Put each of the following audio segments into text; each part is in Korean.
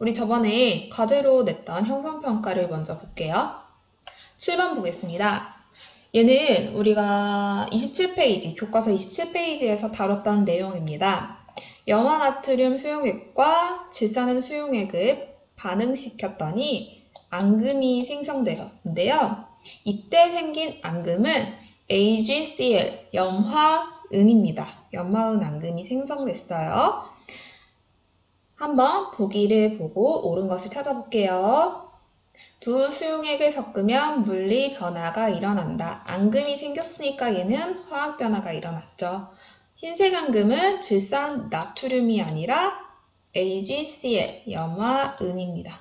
우리 저번에 과제로 냈던 형성평가를 먼저 볼게요. 7번 보겠습니다. 얘는 우리가 27페이지, 교과서 27페이지에서 다뤘던 내용입니다. 염화나트륨 수용액과 질산은 수용액을 반응시켰더니 앙금이 생성되었는데요. 이때 생긴 앙금은 AgCl, 염화은입니다. 염화은 앙금이 생성됐어요. 한번 보기를 보고 옳은 것을 찾아볼게요. 두 수용액을 섞으면 물리 변화가 일어난다. 앙금이 생겼으니까 얘는 화학 변화가 일어났죠. 흰색 앙금은 질산 나트륨이 아니라 AgCl, 염화은입니다.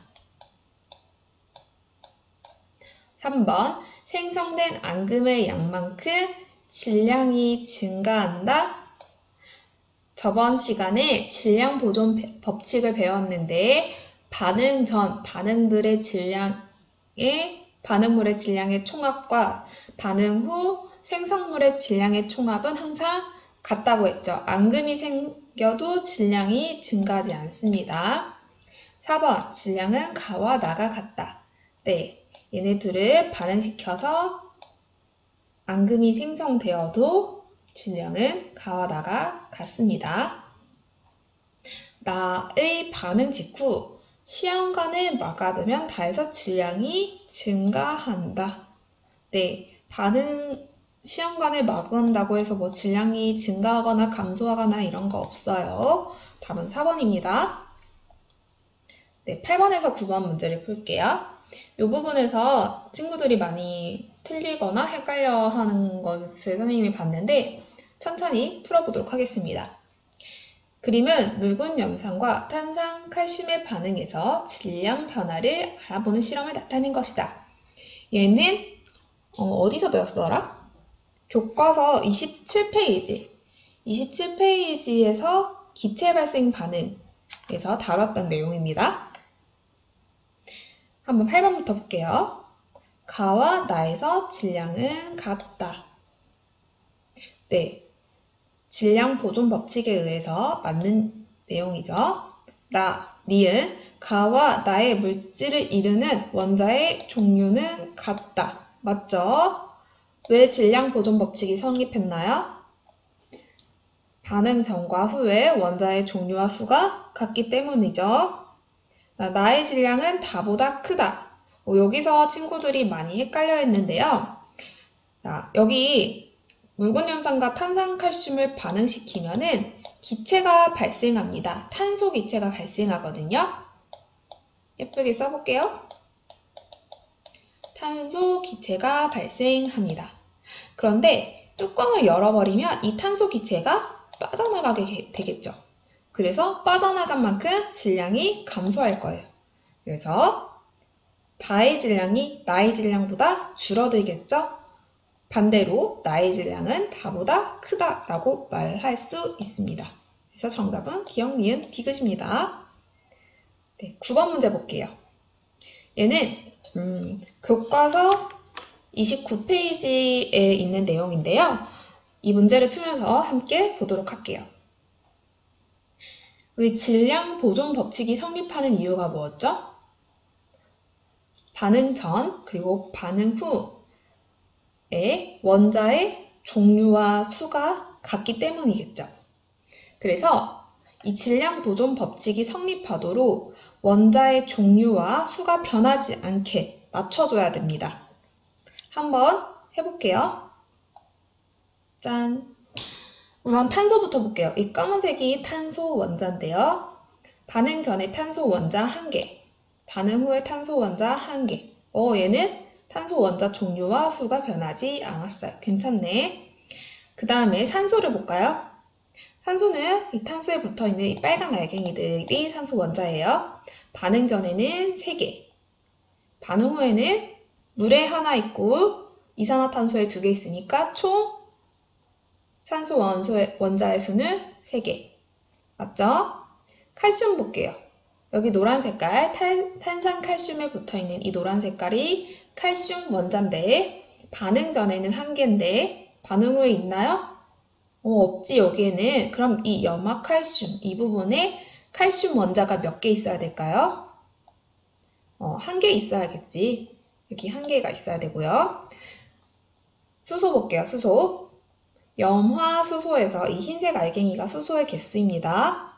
3번, 생성된 앙금의 양만큼 질량이 증가한다. 저번 시간에 질량 보존 법칙을 배웠는데 반응 전 반응물의 질량의 총합과 반응 후 생성물의 질량의 총합은 항상 같다고 했죠. 앙금이 생겨도 질량이 증가하지 않습니다. 4번, 질량은 가와 나가 같다. 네, 얘네 둘을 반응시켜서 앙금이 생성되어도 질량은 가와 나가 같습니다. 나의 반응 직후 시험관을 막아두면 다에서 질량이 증가한다. 네, 시험관을 막은다고 해서 뭐 질량이 증가하거나 감소하거나 이런 거 없어요. 답은 4번입니다. 네, 8번에서 9번 문제를 풀게요. 이 부분에서 친구들이 많이 틀리거나 헷갈려 하는 것을 선생님이 봤는데 천천히 풀어보도록 하겠습니다. 그림은 묽은 염산과 탄산 칼슘의 반응에서 질량 변화를 알아보는 실험을 나타낸 것이다. 얘는 어디서 배웠더라? 교과서 27페이지에서 기체 발생 반응에서 다뤘던 내용입니다. 한번 8번부터 볼게요. 가와 나에서 질량은 같다. 네, 질량 보존 법칙에 의해서 맞는 내용이죠. 니은 가와 나의 물질을 이루는 원자의 종류는 같다. 맞죠? 왜 질량 보존 법칙이 성립했나요? 반응 전과 후에 원자의 종류와 수가 같기 때문이죠. 나의 질량은 다보다 크다. 여기서 친구들이 많이 헷갈려 했는데요. 여기 묽은 염산과 탄산칼슘을 반응시키면은 기체가 발생합니다. 탄소 기체가 발생하거든요. 예쁘게 써볼게요. 탄소 기체가 발생합니다. 그런데 뚜껑을 열어버리면 이 탄소 기체가 빠져나가게 되겠죠. 그래서 빠져나간 만큼 질량이 감소할 거예요. 그래서 다의 질량이 나의 질량보다 줄어들겠죠? 반대로 나의 질량은 다보다 크다라고 말할 수 있습니다. 그래서 정답은 기억, 니은, 디귿입니다. 네, 9번 문제 볼게요. 얘는 교과서 29페이지에 있는 내용인데요. 이 문제를 풀면서 함께 보도록 할게요. 우리 질량 보존 법칙이 성립하는 이유가 뭐였죠? 반응 전 그리고 반응 후에 원자의 종류와 수가 같기 때문이겠죠. 그래서 이 질량 보존 법칙이 성립하도록 원자의 종류와 수가 변하지 않게 맞춰줘야 됩니다. 한번 해볼게요. 짠! 우선 탄소부터 볼게요. 이 검은색이 탄소 원자인데요. 반응 전에 탄소 원자 1개, 반응 후에 탄소 원자 1개. 얘는 탄소 원자 종류와 수가 변하지 않았어요. 괜찮네. 그 다음에 산소를 볼까요? 산소는 이 탄소에 붙어있는 이 빨간 알갱이들이 산소 원자예요. 반응 전에는 3개, 반응 후에는 물에 하나 있고 이산화탄소에 2개 있으니까 총 산소 원자의 수는 3개. 맞죠? 칼슘 볼게요. 여기 노란 색깔, 탄산칼슘에 붙어있는 이 노란 색깔이 칼슘 원자인데 반응 전에는 1개인데 반응 후에 있나요? 없지 여기에는. 그럼 이 염화칼슘, 이 부분에 칼슘 원자가 몇 개 있어야 될까요? 한 개 있어야겠지. 여기 한 개가 있어야 되고요. 수소 볼게요. 수소. 염화수소에서 이 흰색 알갱이가 수소의 개수입니다.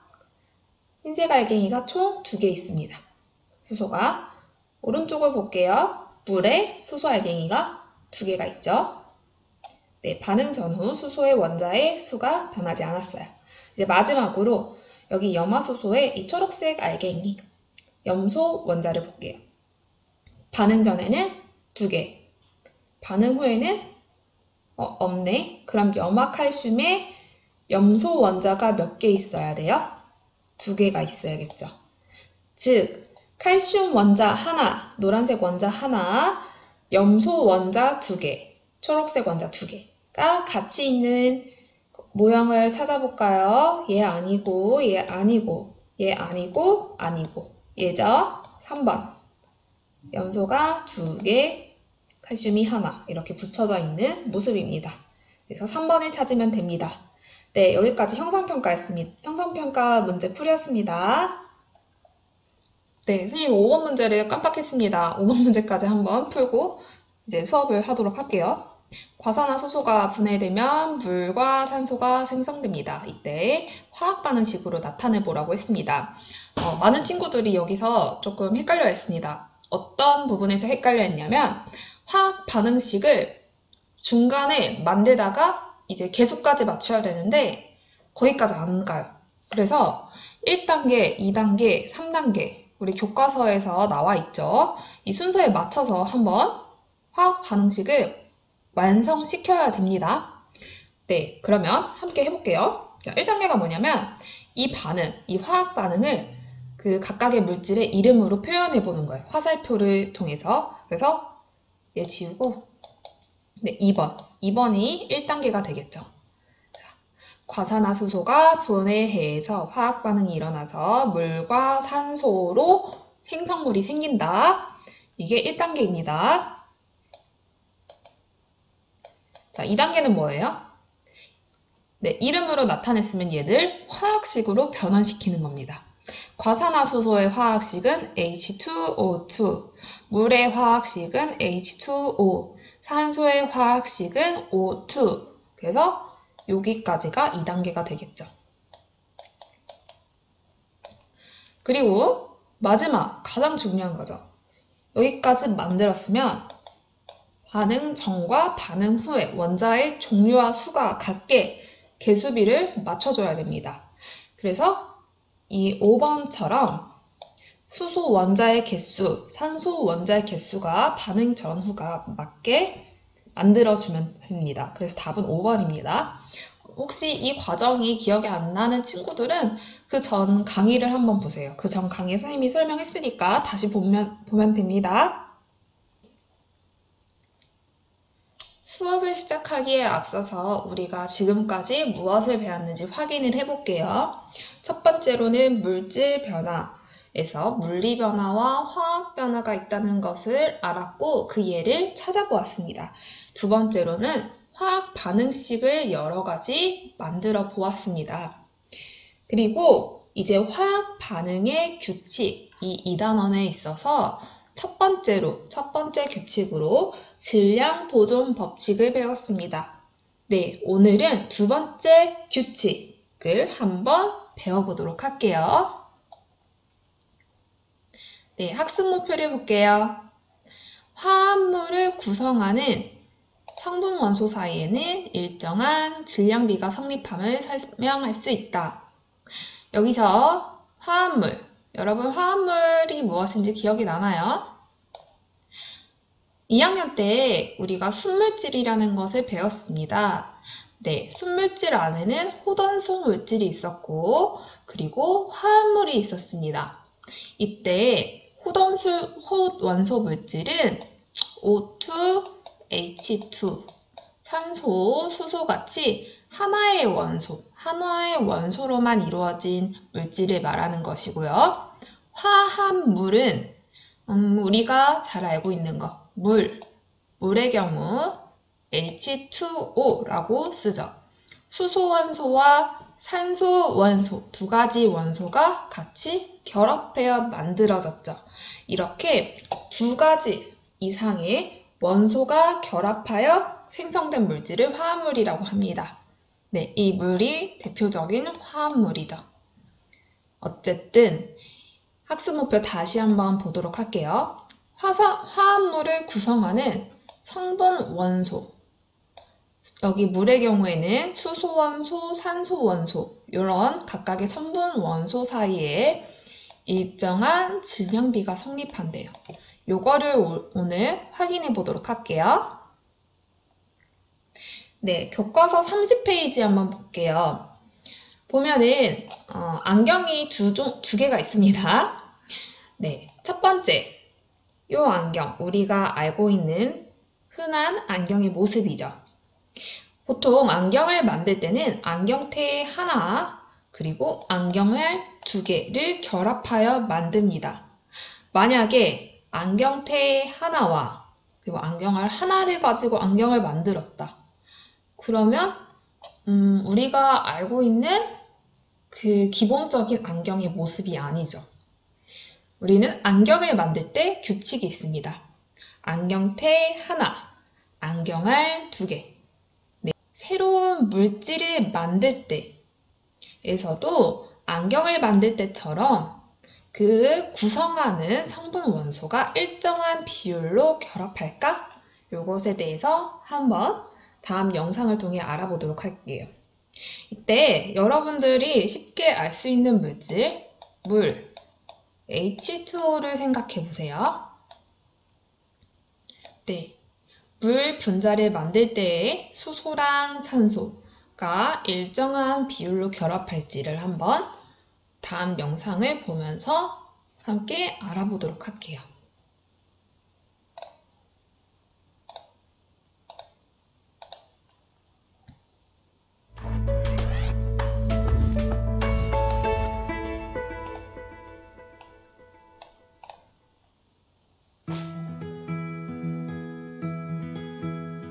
흰색 알갱이가 총 2개 있습니다. 수소가. 오른쪽을 볼게요. 물에 수소 알갱이가 2개가 있죠. 네, 반응 전후 수소의 원자의 수가 변하지 않았어요. 이제 마지막으로 여기 염화수소의 이 초록색 알갱이, 염소 원자를 볼게요. 반응 전에는 2개, 반응 후에는 없네. 그럼 염화칼슘에 염소 원자가 몇 개 있어야 돼요? 2개가 있어야겠죠. 즉, 칼슘 원자 하나, 노란색 원자 하나, 염소 원자 2개, 초록색 원자 2개가 같이 있는 모형을 찾아볼까요? 얘 아니고, 얘 아니고, 얘 아니고, 아니고. 얘죠? 3번. 염소가 2개, 칼슘이 하나 이렇게 붙여져 있는 모습입니다. 그래서 3번을 찾으면 됩니다. 네, 여기까지 형상평가였습니다. 형상평가 문제 풀이였습니다. 네, 선생님 5번 문제를 깜빡했습니다. 5번 문제까지 한번 풀고 이제 수업을 하도록 할게요. 과산화수소가 분해되면 물과 산소가 생성됩니다. 이때 화학 반응식으로 나타내 보라고 했습니다. 많은 친구들이 여기서 조금 헷갈려 했습니다. 어떤 부분에서 헷갈려 했냐면 화학 반응식을 중간에 만들다가 이제 개수까지 맞춰야 되는데 거기까지 안 가요. 그래서 1단계, 2단계, 3단계 우리 교과서에서 나와 있죠. 이 순서에 맞춰서 한번 화학 반응식을 완성시켜야 됩니다. 네, 그러면 함께 해볼게요. 자, 1단계가 뭐냐면 이 반응, 이 화학 반응을 그 각각의 물질의 이름으로 표현해 보는 거예요. 화살표를 통해서. 그래서 얘 지우고 네, 2번이 1단계가 되겠죠. 과산화수소가 분해해서 화학 반응이 일어나서 물과 산소로 생성물이 생긴다. 이게 1단계입니다. 자, 2단계는 뭐예요? 네, 이름으로 나타냈으면 얘를 화학식으로 변환시키는 겁니다. 과산화수소의 화학식은 H2O2, 물의 화학식은 H2O, 산소의 화학식은 O2. 그래서 여기까지가 2단계가 되겠죠. 그리고 마지막, 가장 중요한 거죠. 여기까지 만들었으면 반응 전과 반응 후에 원자의 종류와 수가 같게 개수비를 맞춰줘야 됩니다. 그래서 이 5번처럼 수소 원자의 개수, 산소 원자의 개수가 반응 전후가 맞게 만들어주면 됩니다. 그래서 답은 5번입니다. 혹시 이 과정이 기억이 안 나는 친구들은 그 전 강의를 한번 보세요. 그 전 강의 선생님이 설명했으니까 다시 보면 됩니다. 수업을 시작하기에 앞서서 우리가 지금까지 무엇을 배웠는지 확인을 해볼게요. 첫 번째로는 물질 변화에서 물리 변화와 화학 변화가 있다는 것을 알았고 그 예를 찾아보았습니다. 두 번째로는 화학 반응식을 여러 가지 만들어 보았습니다. 그리고 이제 화학 반응의 규칙, 이 2단원에 있어서 첫 번째 규칙으로 질량 보존 법칙을 배웠습니다. 네, 오늘은 두 번째 규칙을 한번 배워보도록 할게요. 네, 학습 목표를 볼게요. 화합물을 구성하는 성분 원소 사이에는 일정한 질량비가 성립함을 설명할 수 있다. 여기서 화합물, 여러분 화합물이 무엇인지 기억이 나나요? 2학년 때 우리가 순물질이라는 것을 배웠습니다. 네, 순물질 안에는 호던수 물질이 있었고 그리고 화합물이 있었습니다. 이때 호원소 물질은 O2, H2, 산소, 수소 같이 하나의 원소로만 이루어진 물질을 말하는 것이고요. 화합물은 우리가 잘 알고 있는 것, 물의 경우 H2O라고 쓰죠. 수소 원소와 산소, 원소 두 가지 원소가 같이 결합하여 만들어졌죠. 이렇게 두 가지 이상의 원소가 결합하여 생성된 물질을 화합물이라고 합니다. 네, 이 물이 대표적인 화합물이죠. 어쨌든 학습 목표 다시 한번 보도록 할게요. 화합물을 구성하는 성분 원소, 여기 물의 경우에는 수소원소, 산소원소 이런 각각의 성분 원소 사이에 일정한 질량비가 성립한대요. 요거를 오늘 확인해 보도록 할게요. 네, 교과서 30페이지 한번 볼게요. 보면은 안경이 두 개가 있습니다. 네, 첫 번째, 요 안경, 우리가 알고 있는 흔한 안경의 모습이죠. 보통 안경을 만들 때는 안경테 하나, 그리고 안경알 두 개를 결합하여 만듭니다. 만약에 안경테 하나와 그리고 안경알 하나를 가지고 안경을 만들었다. 그러면 우리가 알고 있는 그 기본적인 안경의 모습이 아니죠. 우리는 안경을 만들 때 규칙이 있습니다. 안경테 하나, 안경알 두 개. 네. 새로운 물질을 만들 때에서도 안경을 만들 때처럼 그 구성하는 성분 원소가 일정한 비율로 결합할까? 이것에 대해서 한번 다음 영상을 통해 알아보도록 할게요. 이때 여러분들이 쉽게 알 수 있는 물질, 물, H2O를 생각해 보세요. 네, 물 분자를 만들 때에 수소랑 산소가 일정한 비율로 결합할지를 한번 다음 영상을 보면서 함께 알아보도록 할게요.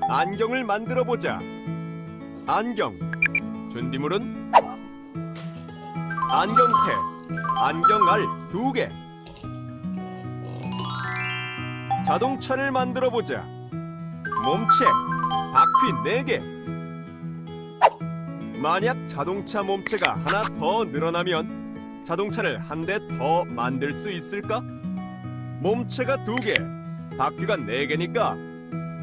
안경을 만들어 보자. 안경. 준비물은 안경테, 안경알 2개. 자동차를 만들어 보자. 몸체, 바퀴 4개. 만약 자동차 몸체가 하나 더 늘어나면 자동차를 한 대 더 만들 수 있을까? 몸체가 2개, 바퀴가 4개니까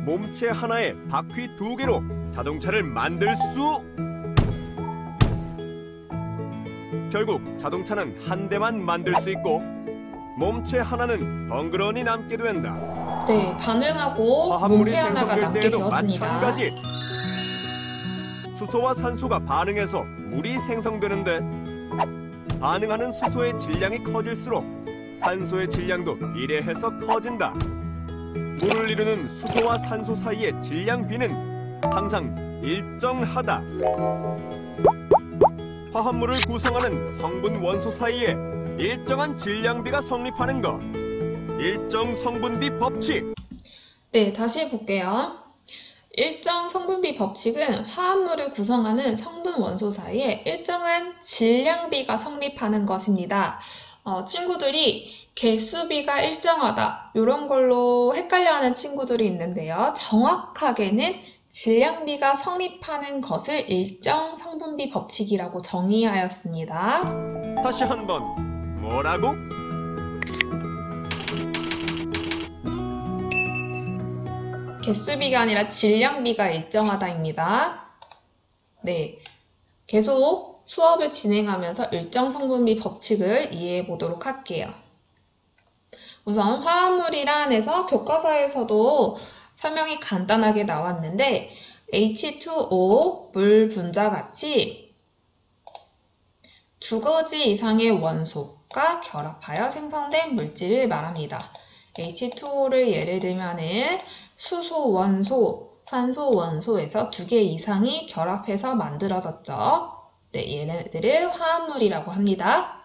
몸체 하나에 바퀴 2개로 자동차를 만들 수! 결국 자동차는 한 대만 만들 수 있고 몸체 하나는 덩그러니 남게 된다. 네, 반응하고 화합물이 몸체 하나가 생성될 남게 때에도 되었습니다. 마찬가지. 수소와 산소가 반응해서 물이 생성되는데 반응하는 수소의 질량이 커질수록 산소의 질량도 비례해서 커진다. 물을 이루는 수소와 산소 사이의 질량비는 항상 일정하다. 화합물을 구성하는 성분 원소 사이에 일정한 질량비가 성립하는 것. 일정 성분비 법칙. 네, 다시 볼게요. 일정 성분비 법칙은 화합물을 구성하는 성분 원소 사이에 일정한 질량비가 성립하는 것입니다. 친구들이 개수비가 일정하다 이런 걸로 헷갈려하는 친구들이 있는데요. 정확하게는 질량비가 성립하는 것을 일정 성분비 법칙이라고 정의하였습니다. 다시 한번 뭐라고? 개수비가 아니라 질량비가 일정하다입니다. 네, 계속 수업을 진행하면서 일정 성분비 법칙을 이해해 보도록 할게요. 우선 화합물이란에서 교과서에서도 설명이 간단하게 나왔는데 H2O, 물 분자 같이 두 가지 이상의 원소가 결합하여 생성된 물질을 말합니다. H2O를 예를 들면은 수소 원소, 산소 원소에서 2개 이상이 결합해서 만들어졌죠. 네, 얘네들을 화합물이라고 합니다.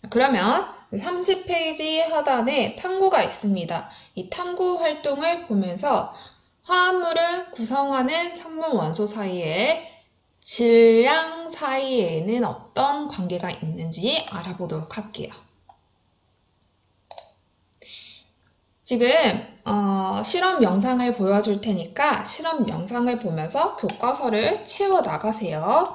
그러면 30페이지 하단에 탐구가 있습니다. 이 탐구 활동을 보면서 화합물을 구성하는 성분 원소 사이에 질량 사이에는 어떤 관계가 있는지 알아보도록 할게요. 지금 실험 영상을 보여줄 테니까 실험 영상을 보면서 교과서를 채워 나가세요.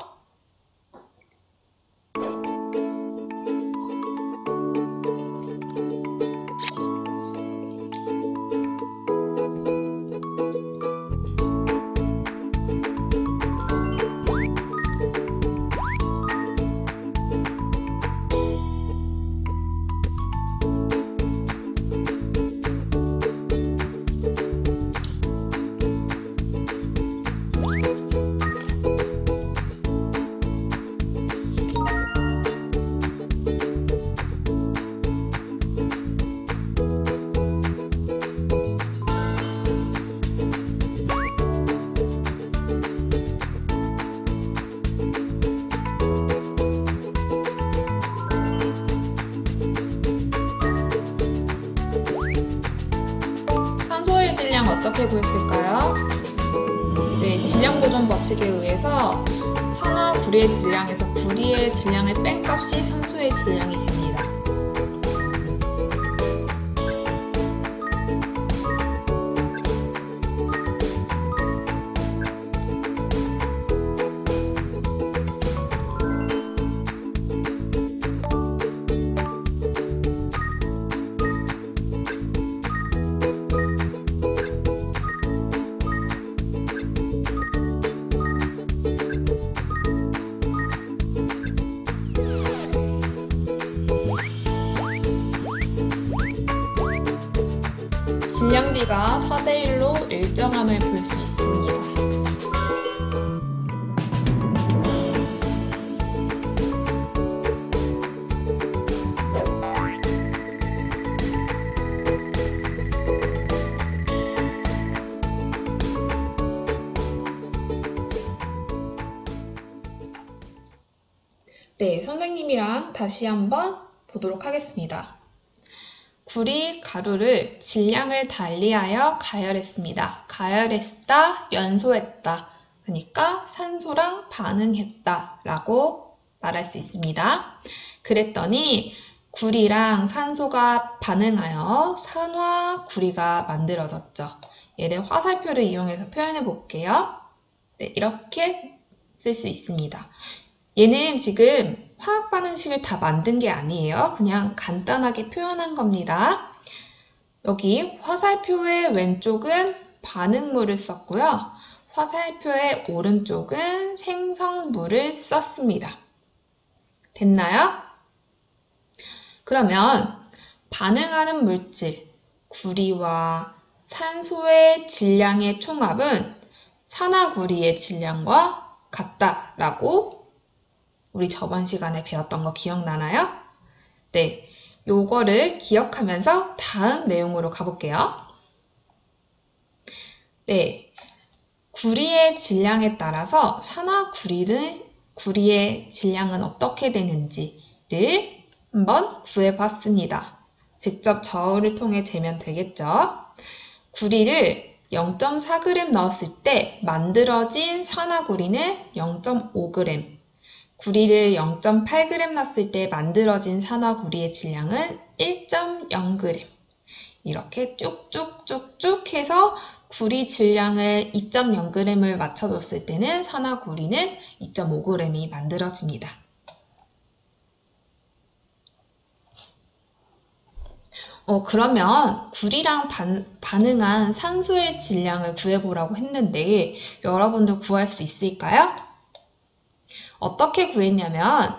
산소의 질량 어떻게 구했을까요? 네, 질량보존 법칙에 의해서 산화 구리의 질량에서 구리의 질량을 뺀 값이 산소의 질량이 됩니다. 질량비가 4:1로 일정함을 볼 수 있습니다. 네, 선생님이랑 다시 한번 보도록 하겠습니다. 구리 가루를 질량을 달리하여 가열했습니다. 가열했다, 연소했다. 그러니까 산소랑 반응했다 라고 말할 수 있습니다. 그랬더니 구리랑 산소가 반응하여 산화 구리가 만들어졌죠. 얘를 화살표를 이용해서 표현해 볼게요. 네, 이렇게 쓸 수 있습니다. 얘는 지금 화학 반응식을 다 만든 게 아니에요. 그냥 간단하게 표현한 겁니다. 여기 화살표의 왼쪽은 반응물을 썼고요. 화살표의 오른쪽은 생성물을 썼습니다. 됐나요? 그러면 반응하는 물질, 구리와 산소의 질량의 총합은 산화구리의 질량과 같다라고 우리 저번 시간에 배웠던 거 기억나나요? 네, 요거를 기억하면서 다음 내용으로 가볼게요. 네, 구리의 질량에 따라서 산화구리의 질량은 어떻게 되는지를 한번 구해봤습니다. 직접 저울을 통해 재면 되겠죠? 구리를 0.4g 넣었을 때 만들어진 산화구리는 0.5g, 구리를 0.8g 넣었을 때 만들어진 산화구리의 질량은 1.0g. 이렇게 쭉쭉쭉쭉 해서 구리 질량을 2.0g을 맞춰줬을 때는 산화구리는 2.5g이 만들어집니다. 그러면 구리랑 반응한 산소의 질량을 구해보라고 했는데 여러분들 구할 수 있을까요? 어떻게 구했냐면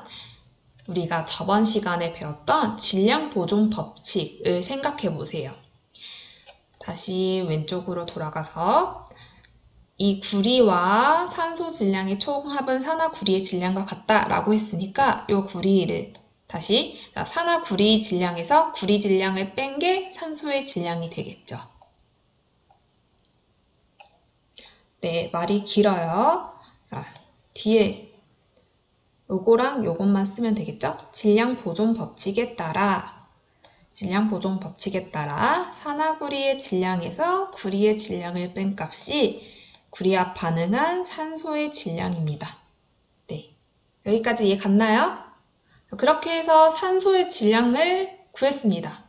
우리가 저번 시간에 배웠던 질량 보존 법칙을 생각해 보세요. 다시 왼쪽으로 돌아가서 이 구리와 산소 질량의 총합은 산화구리의 질량과 같다라고 했으니까 이 구리를 다시 산화구리 질량에서 구리 질량을 뺀 게 산소의 질량이 되겠죠. 네, 말이 길어요. 자, 뒤에 요거랑 요것만 쓰면 되겠죠? 질량 보존 법칙에 따라 산화구리의 질량에서 구리의 질량을 뺀 값이 구리와 반응한 산소의 질량입니다. 여기까지 이해 갔나요? 그렇게 해서 산소의 질량을 구했습니다.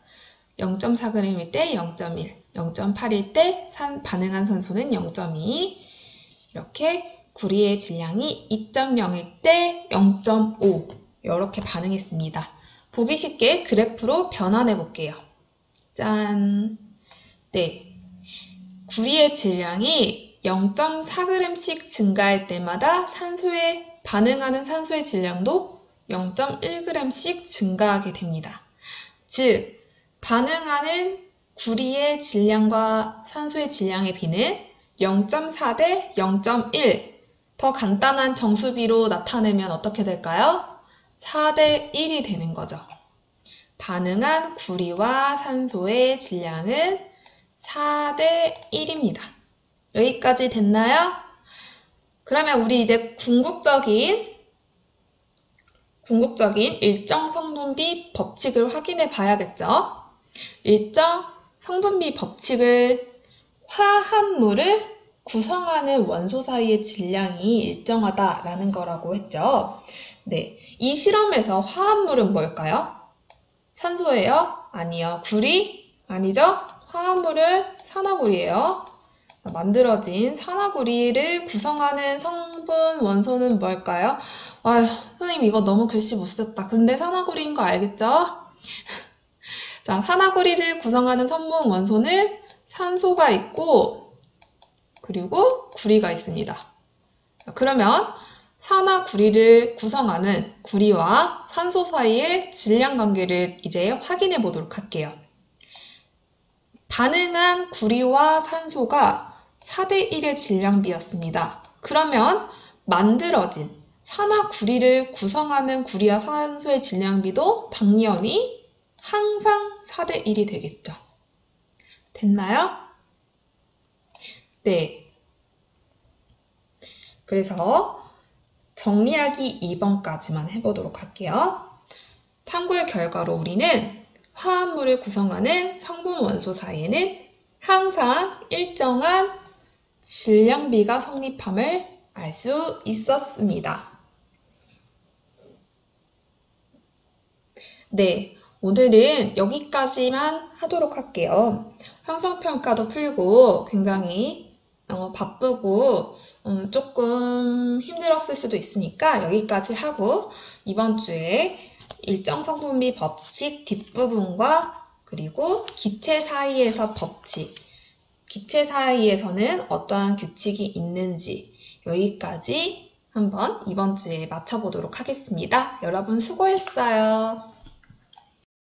0.4g일 때 0.1, 0.8일 때 반응한 산소는 0.2, 이렇게 구리의 질량이 2.0일 때 0.5 이렇게 반응했습니다. 보기 쉽게 그래프로 변환해 볼게요. 짠! 네, 구리의 질량이 0.4g씩 증가할 때마다 반응하는 산소의 질량도 0.1g씩 증가하게 됩니다. 즉, 반응하는 구리의 질량과 산소의 질량의 비는 0.4 대 0.1. 더 간단한 정수비로 나타내면 어떻게 될까요? 4 대 1이 되는 거죠. 반응한 구리와 산소의 질량은 4 대 1입니다. 여기까지 됐나요? 그러면 우리 이제 궁극적인 일정 성분비 법칙을 확인해 봐야겠죠? 일정 성분비 법칙을 화합물을 구성하는 원소 사이의 질량이 일정하다라는 거라고 했죠. 네, 이 실험에서 화합물은 뭘까요? 산소예요? 아니요. 구리? 아니죠? 화합물은 산화구리예요. 만들어진 산화구리를 구성하는 성분 원소는 뭘까요? 아휴, 선생님 이거 너무 글씨 못 썼다. 근데 산화구리인 거 알겠죠? 자, 산화구리를 구성하는 성분 원소는 산소가 있고 그리고 구리가 있습니다. 그러면 산화구리를 구성하는 구리와 산소 사이의 질량 관계를 이제 확인해 보도록 할게요. 반응한 구리와 산소가 4대 1의 질량비였습니다. 그러면 만들어진 산화구리를 구성하는 구리와 산소의 질량비도 당연히 항상 4대 1이 되겠죠. 됐나요? 네. 그래서 정리하기 2번까지만 해보도록 할게요. 탐구의 결과로 우리는 화합물을 구성하는 성분 원소 사이에는 항상 일정한 질량비가 성립함을 알 수 있었습니다. 네, 오늘은 여기까지만 하도록 할게요. 형성평가도 풀고 굉장히 바쁘고 조금 힘들었을 수도 있으니까 여기까지 하고 이번 주에 일정 성분비 법칙 뒷부분과 그리고 기체 사이에서 법칙, 기체 사이에서는 어떠한 규칙이 있는지 여기까지 한번 이번 주에 맞춰보도록 하겠습니다. 여러분 수고했어요.